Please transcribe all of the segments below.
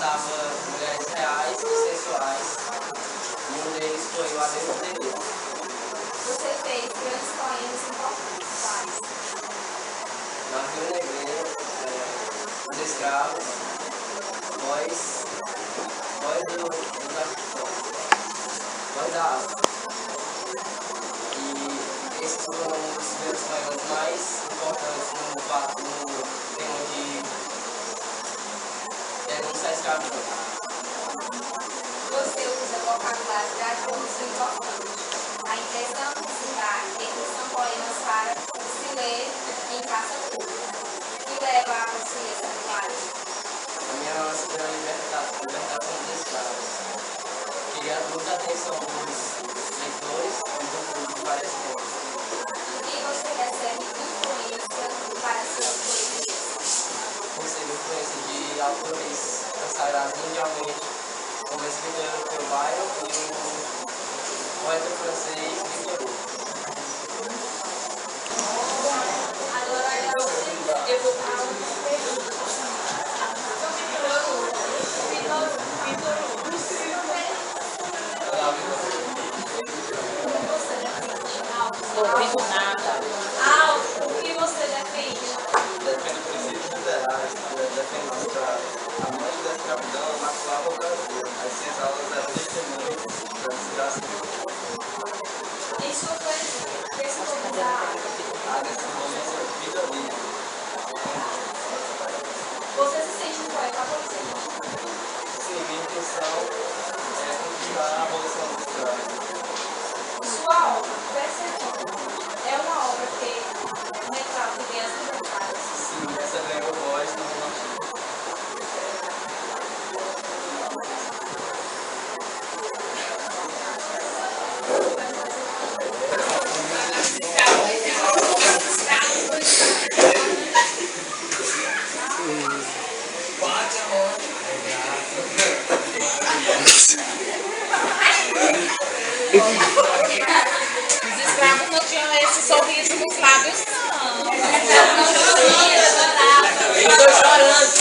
matava mulheres reais e sensuais. E um deles foi o adultério. Você fez grandes poemas importantes, quais? Navio negreiro, os escravos, voz da África. E esse foi um dos meus poemas mais importantes no tema de denúncia à escravidão. Você usa vocabulário gracioso e importante. A intenção de citar eles são poemas para se ler em praça pública. Que leva a você essa linguagem? A minha ânsia pela libertação dos escravos. Queria muita atenção dos leitores e do público para esse tema. Do que você recebe influência para suas poesias? Recebo influência de autores consagrados mundialmente, como o escritor europeu Byron e o poeta francês Victor Hugo. Agora eu vou para uma pergunta. Não ouvindo nada. O que você defende? Defendo princípios liberais, defendo a morte da escravidão na Flávia Brasil. As 6 aulas eram testemunhas da desgraça do Em sua poesia, responda a desse momento vida livre. Você se sente um poeta abolicionista? Sim, minha intenção é conquistar a abolição dos escravos. Sua obra, Perseguido, é uma obra que retrata ideias libertárias. Sim, essa ganhou voz no romantismo. Os escravos não tinham esse sorriso nos lábios, não. Eu tô chorando.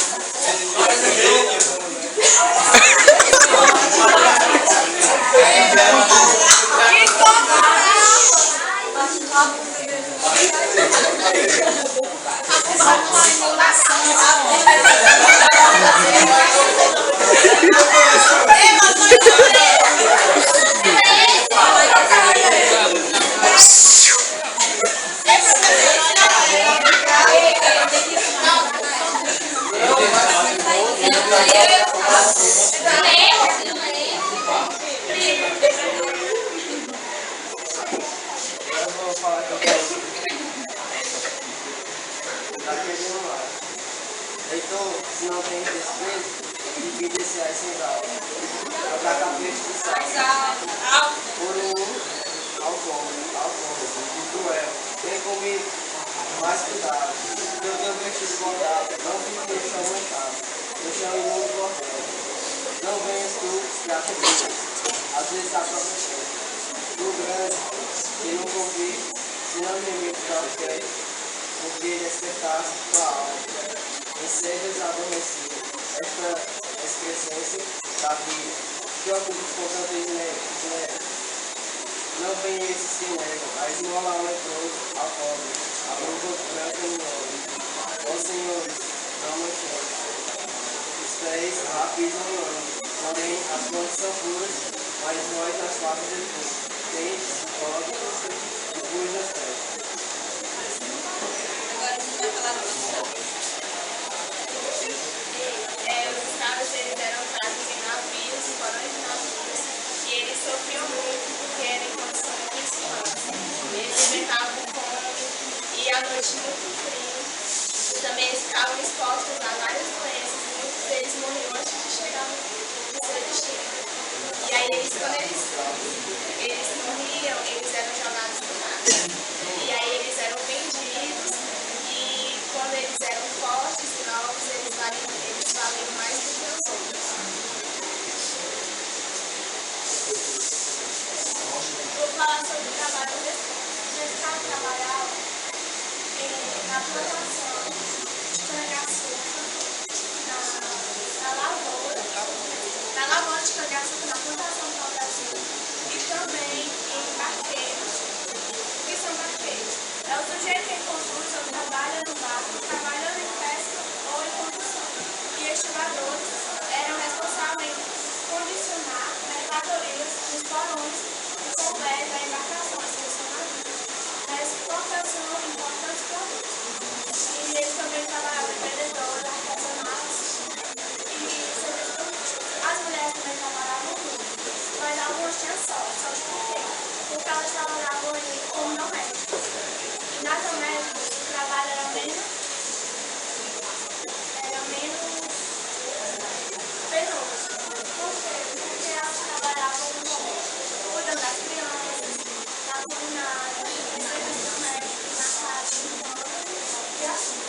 Eu vou falar que eu gosto daquele lugar. Leitor, se não tem desprezo, divide esse ar sem alma. Jogar cabeça de sal. Por ao povo, e cruel. Vem comigo, mais cuidado. Eu tenho vestido bordado, não fique no chão mancado. No chão imundo bordado. Não venhas tu, escravo Deus. Às vezes a própria chefe. Do grande, que nunca ouvi, se não me imite para o pé, porque despertasse tua alma. Em sejas adormecido, esta excrescência da vida, que ocupas com tanta isnera. Não vem esses que negam, a esmola ao leproso, ao pobre, a luva branca no nome. Ó senhores, não manchamos. Os pés pisam no ano, porém as fontes são puras, mas nós nas faces de tudo. Quentes, óbvios e puros nas pés. Agora a gente vai falar do os escravos eles eram trazidos em navios, porões de navios, e eles sofriam muito porque eram em condições muito desiguais. Eles enfrentavam fome e à noite muito frio. Também eles ficavam expostos a várias doenças e muitos deles morriam antes de chegar no seu destino. E aí quando eles morriam, eles eram jogados no mar. E aí eles eram vendidos e quando eles eram fortes e novos, eles valiam mais do que os outros. Vou falar sobre o trabalho desse escravo trabalhava na plantação de cana-de-açúcar, na lavoura. plantio de cana-de-açúcar na plantação do Brasil e também em barqueiros. O que são barqueiros? É o sujeito que conduz ou trabalha no barco, trabalhando em pesca ou em construção. E estivadores eram responsáveis por condicionar mercadorias nos porões que couber da embarcação, assim, o seu navio, na exportação de importantes produtos. E eles também trabalhavam em vendedores, artesanatos e serviços turísticos. As mulheres também trabalhavam muito, mas algumas tinham sorte por quê? Porque elas trabalhavam como domésticas. E nas domésticas o trabalho era menos penoso. Por quê? Porque elas trabalhavam cuidando das crianças, na culinária, em serviços domésticos, na casa, e assim.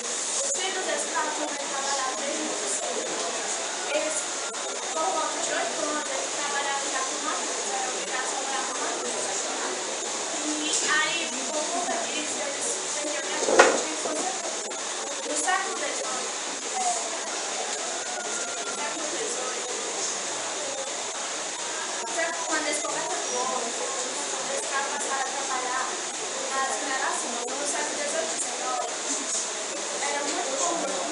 Os filhos dos escravos também trabalhavam desde muito cedo. Eles, por volta de 8 anos, eles trabalhavam já como adultos, eram obrigados a trabalhar como adultos. E aí, por conta disso, eles perdiam praticamente a infância toda. No século XVIII, com a descoberta do ouro, os escravos passaram a trabalhar nas minerações. No século XVIII e XIX, era muito comum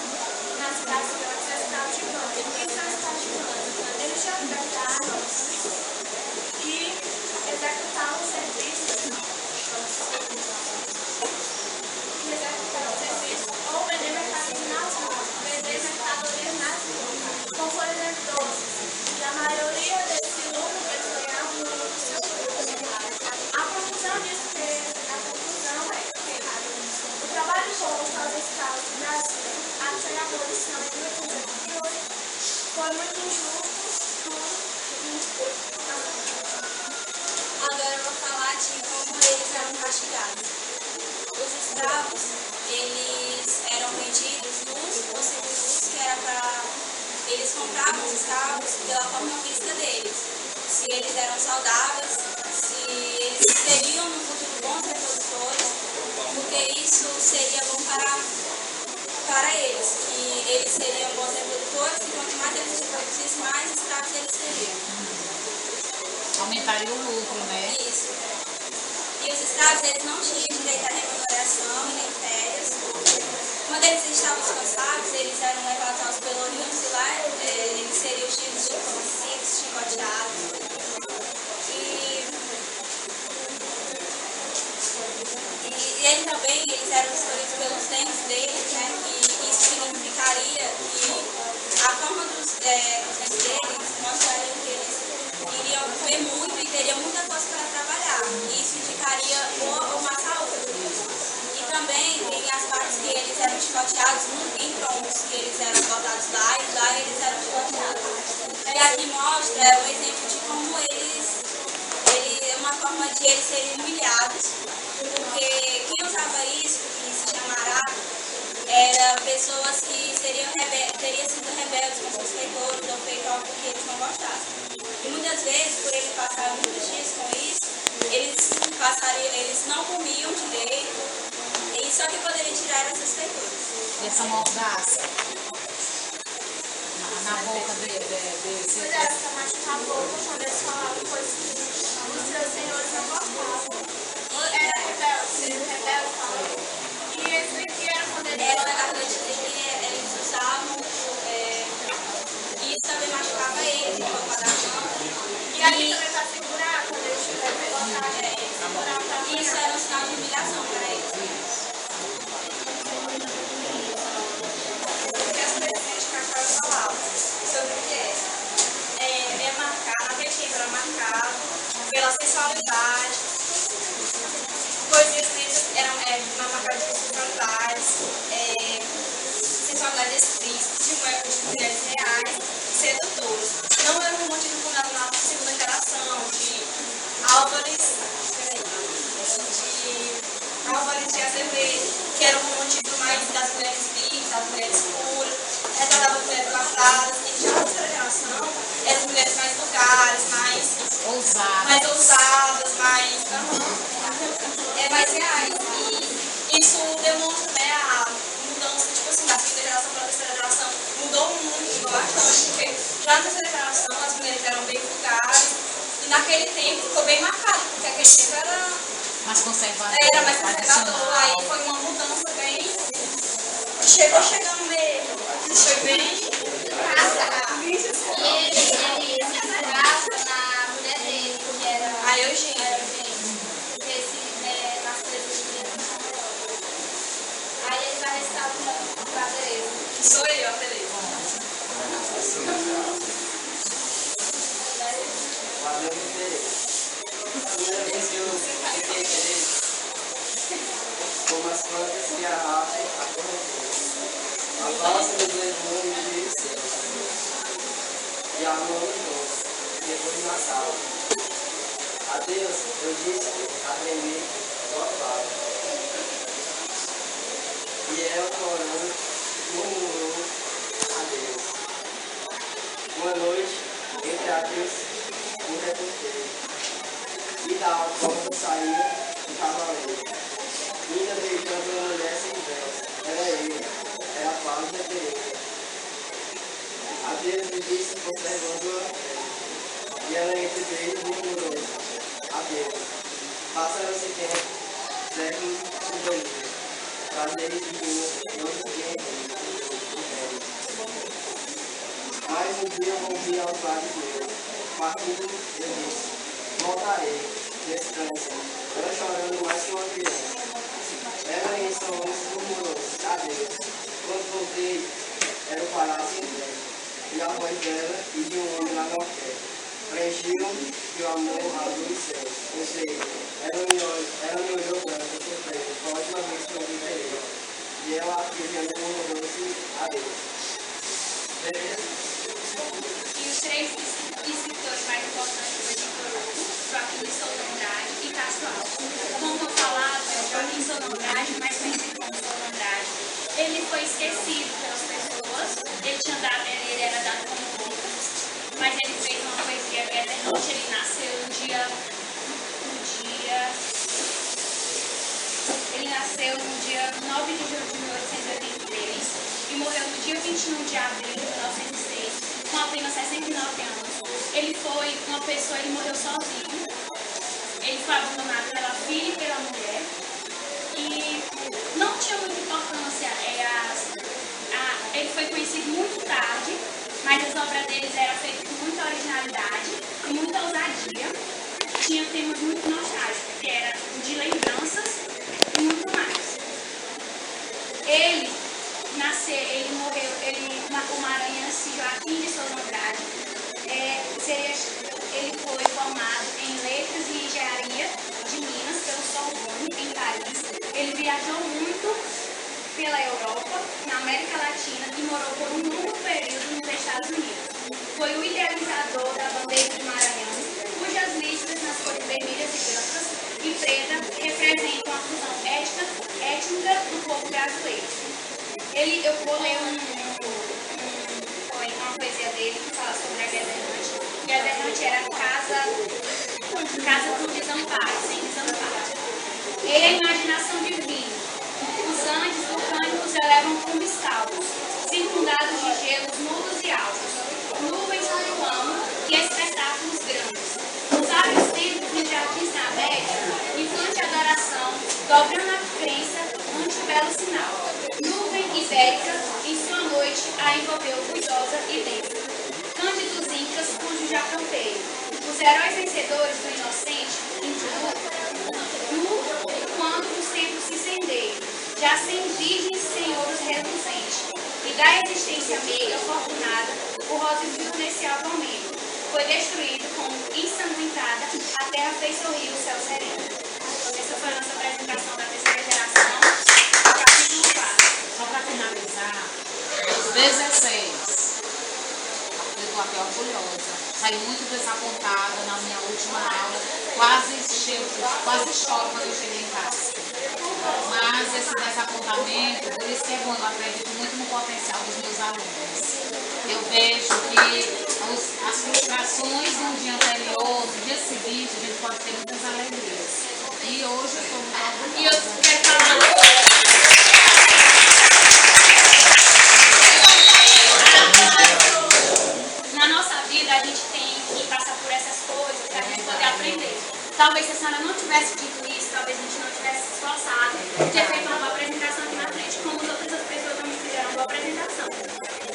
nas cidades grandes escravos gigantes. O que são escravos gigantes? Eles tinham liberdade e executavam serviços ou vender mercadorias nas ruas, como por exemplo doces. E a maioria desse lucro eles ganhavam no lucro do seu lucro. A conclusão disso é que o trabalho posto aos escravos do Brasil até a abolição em 1888 foi muito injusto Agora eu vou falar de como eles eram castigados. Os escravos, eles eram vendidos nus ou seminus, que era para... Eles compravam os escravos pela forma física deles. Se eles eram saudáveis, se eles seriam no futuro bons reprodutores, porque isso seria bom para eles, que eles seriam bons reprodutores e quanto mais eles reproduzissem, mais escravos eles teriam. Aumentaria o lucro, né? Isso. E os escravos, eles não tinham direito à remuneração nem férias. Quando eles estavam cansados, eles eram levados aos pelourinhos e lá eles seriam tidos de conhecidos, chicoteados. E eles também, eles eram escolhidos pelos dentes deles, né? E isso significaria que a forma dos dentes deles mostraria que eles iriam comer muito e teriam muita coisa para trabalhar. E isso indicaria uma saúde. E também tem as partes que eles eram chicoteados em troncos, que eles eram botados lá e lá eles eram chicoteados. E aqui mostra o exemplo de como uma forma de eles serem humilhados, porque quem usava isso, que se chama araco, eram pessoas que teriam sido rebeldes com seus feitores ou feito algo que eles não gostassem. E muitas vezes, por eles passarem muitos dias com isso, eles não comiam direito, e só que poderia tirar essas feituras. E essa mordaça na boca deles. Pois é, essa machucar a boca quando eles falavam coisas que os seus senhores não gostavam. Era rebelde, ser rebelde falando. E esse aqui era quando eles Eles usavam, e isso também machucava eles, por causa da mão. E ali também para segurar, quando eles estiverem colocados, segurar para Isso era um sinal de humilhação para eles. O que as pessoas de Cacau falavam sobre o que é marcado, naquele tempo era marcado pela sensualidade, coisas escritas eram marcadas por sensualidades, sensualidade explícita, de mulheres reais, sedutoras. Não era um motivo fundado na segunda geração de Álvares de Azevedo, que era um motivo mais das mulheres vivas, das mulheres puras, retratava as mulheres casadas, e já na terceira geração eram mulheres mais vulgares, mais ousadas, mais reais. E isso demonstra, né, a mudança, tipo assim, da segunda geração para a terceira geração. Mudou muito, bastante, porque durante essa declaração, as mulheres eram bem vulgares, e naquele tempo ficou bem marcado, porque aquele tempo era mais conservador. Aí foi uma mudança bem. Chegou chegando mesmo. Foi bem. E ele se inspirava na mulher dele, que era A Eugênia. nas coisas de aí ele vai recitar para a beleza. Sou eu, a beleza. Valeu, interesse. A primeira vez que eu fiquei interesse, como as plantas que arrastam a correnteza. A valsa nos levou em meio céu. E a mão nos depois na sala. A Deus, eu disse a tremer sua fala. E ela, chorando, murmurou a Deus. Uma noite, entre aqueles, me reportei. E da alcova saía o cavaleiro. Ainda beijando uma mulher sem véus. Era ele, era a paz da Tereza. A Deus me disse, conservando a fé. E ela entre beijos murmurou a Deus. Passaram-se tempo, séculos e bandidos. Prazeres divinos, não ninguém entende. Mas um dia eu volvi aos lares meus. Partindo, eu disse, voltarei, descansa. Ela chorando mais que uma criança. Ela em sonhos murmurou, adeus. Quando voltei, era o palácio inteiro. E a voz dela e de um homem lá na oferta. Preenchiam de amor a luz céus. Ou seja, ela me olhou branca, surpresa. Foi a última vez que eu vi ele. E ela, arquejando, murmurou-se, adeus. Beleza? E os três escritores mais importantes do grupo, Joaquim de Souza Andrade e Castro Alves. Como eu falava, Joaquim de Souza Andrade, mais conhecido como Souza Andrade, ele foi esquecido pelas pessoas, ele era dado como morto, mas ele fez uma poesia eternamente. Ele nasceu no dia 9 de julho de 1883 e morreu no dia 21 de abril de 1906, com apenas 69 anos. Ele foi uma pessoa, ele morreu sozinho. Ele foi abandonado pela filha e pela mulher. E não tinha muita importância. Ele foi conhecido muito tarde, mas as obras deles eram feitas com muita originalidade e muita ousadia. Tinha temas muito nostálgicos, que era de lembranças e muito mais. Ele morreu, o maranhense Joaquim de Souza Andrade, ele foi formado em Letras e Engenharia de Minas pelo Sorbonne, em Paris. Ele viajou muito pela Europa, na América Latina e morou por um longo período nos Estados Unidos. Foi o idealizador da bandeira do Maranhão, cujas listras nas cores vermelhas e brancas e preta representam a fusão étnica do povo brasileiro. Eu vou ler uma poesia dele que fala sobre a Guerra Errante. E a Guerra Errante era casa do desamparo, sem desamparo. Ele é a imaginação divina. Os Andes vulcânicos elevam cumes-calvos, circundados de gelos mudos e altos, nuvens flutuando e espetáculos grandes. Os vários templos e jardins na América, infante adoração, dobrando a crença ante o belo sinal. Nuvem ibérica, em sua noite, a envolveu ruidosa e densa. Cândidos incas, cujo já campeio. Os heróis vencedores do inocente, quando os templos se incendeiam, já sem virgens senhores reluzentes. E da existência meiga, afortunada, o rosa viu nesse alto aumento. Foi destruído com ensanguentada, a terra fez sorrir o céu sereno. Essa foi a nossa apresentação da terceira geração, capítulo 4. Só para finalizar, os 16, eu estou até orgulhosa. Saí muito desapontada na minha última aula, quase choro quando eu cheguei em casa. Mas esse desapontamento, por isso que é bom, eu acredito muito no potencial dos meus alunos. Eu vejo que as frustrações no dia anterior, no dia seguinte, a gente pode ter muitas alegrias. E hoje eu estou muito orgulhosa. E eu quero falar na nossa talvez se a senhora não tivesse dito isso, talvez a gente não tivesse se esforçado de ter feito uma boa apresentação aqui na frente, como as outras pessoas também fizeram uma boa apresentação.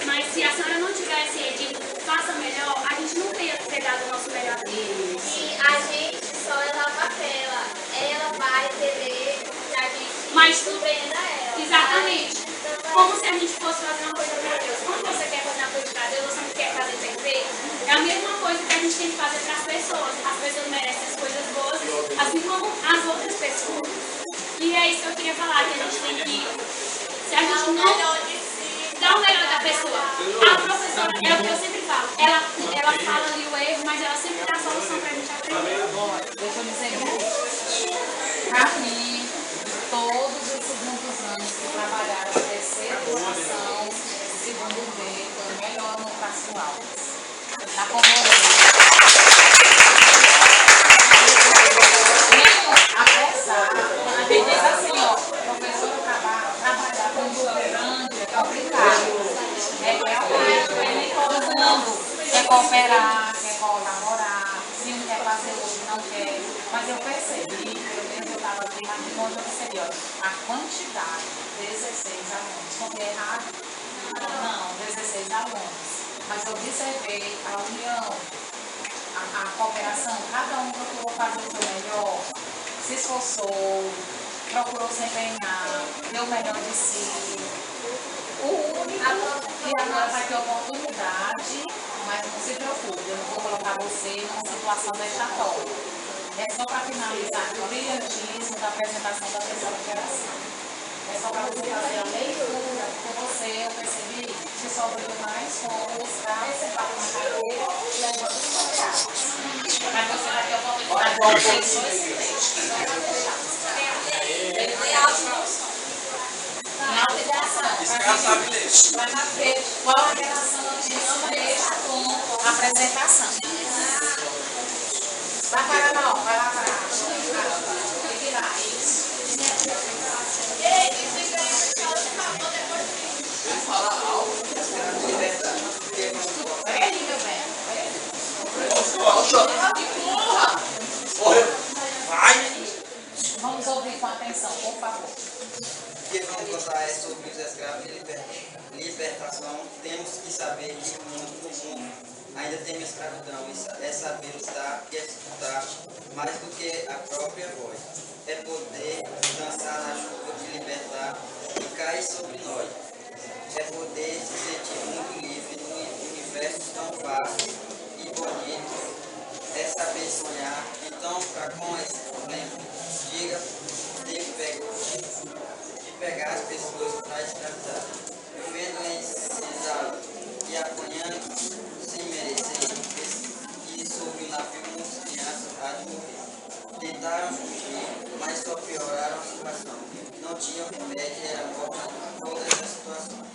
Mas se a senhora não tivesse dito, faça melhor, a gente nunca ia ter dado o nosso melhor. E a gente só eleva ela. Ela vai querer que a gente Mas surpreenda ela. exatamente. Como se a gente fosse fazer uma coisa para Deus. Quando você quer fazer uma coisa para Deus, você não quer fazer perfeito. É a mesma coisa que a gente tem que fazer para as pessoas. As pessoas merecem as coisas boas, assim como as outras pessoas. E é isso que eu queria falar, que a gente tem que... Se a gente não dá o melhor da pessoa. A professora, é o que eu sempre falo, ela fala ali o erro, mas ela sempre dá a solução para a gente aprender. Deixa eu dizer para mim, todos esses muitos anos que trabalharam na terceira educação, segundo B, foi o melhor no Pascoal. Tá apesar, diz assim, ó, professor trabalhar com um grupo grande é complicado. É realmente, nem todo mundo quer cooperar, quer colaborar, se um quer fazer, o outro não quer. Mas eu percebi, pelo menos eu estava aqui, mas de onde eu percebi, ó, a quantidade, 16 alunos, contei errado? Não, 16 alunos. Mas eu observei a união, a cooperação, cada um procurou fazer o seu melhor, se esforçou, procurou se empenhar, deu o melhor de si. O único que agora vai ter oportunidade, mas não se preocupe, eu não vou colocar você numa situação vexatória. É só para finalizar o brilhantismo da apresentação da terceira geração. É só para você fazer a leitura, com você eu percebi que só brilhou mais com os caras sentados na cadeira e levando os contatos. Mas você vai ter a oportunidade de voltar em sua excelente. Em alta educação. Vai nascer qual a relação disso deixa com a apresentação. Vai para não, vai lá para tem que ir lá, isso. Falar algo de verdade. Peraí, meu bem. Vai! Vamos ouvir com atenção, por favor. O que vamos contar é sobre os escravos e libertação. Temos que saber que no mundo ainda tem escravidão. É saber estar e escutar mais do que a própria voz. É poder dançar na chuva de libertar e cair sobre nós. É poder se sentir muito livre num universo tão vasto e bonito. É saber sonhar. Então, para com esse problema, diga de pegar as pessoas para escravizar, vendo encisado e apanhando sem merecer, e sob o navio muitas crianças há de morrer. Tentaram fugir, mas só pioraram a situação. Não tinham remédio e era morte em todas as situações.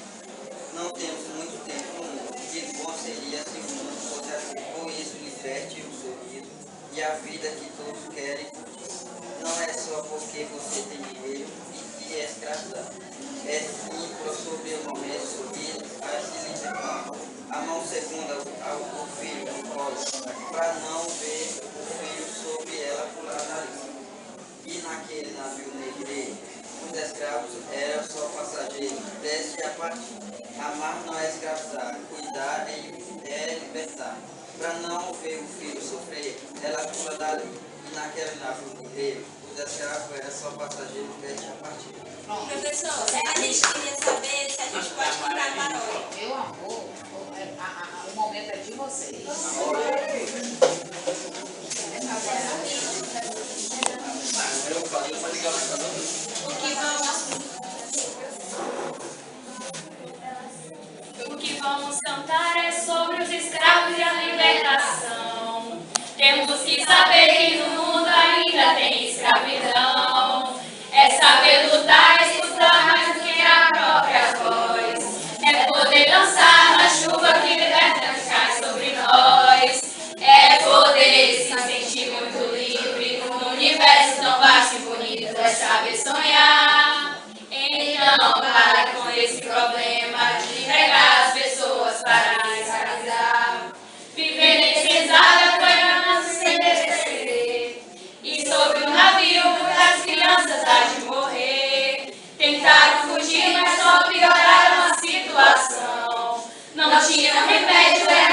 Não temos muito tempo no mundo. Que bom seria se o mundo fosse assim. Com isso, liberte o sorriso e a vida que todos querem curtir. Não é só porque você tem dinheiro e é escravidão. É sim sobre o momento sorriso a se libertar. A mão segunda ao filho no colo, para não ver o filho sobre ela pular na lista. E naquele navio negreiro, os escravos eram só passageiros, desce a partir. Amar não é escravizar, cuidar é libertar. Para não ver o filho sofrer, ela pula dali. E naquele navio negreiro, os escravos eram só passageiros, desce a partir. Professor, a gente queria saber se a gente pode cantar a paródia. Meu amor, o momento é de vocês. O que vamos cantar é sobre os escravos e a libertação. Temos que saber que no mundo ainda tem escravidão. É saber lutar e escutar mais do que a própria voz. É poder dançar na chuva que liberta e cai sobre nós. É poder se sentir muito livre num universo tão vasto e bonito. É saber sonhar. Então, para com esse problema de pegar as pessoas para escravizar. Viver necessária foi a nossa sem descer. tinha um remédio, é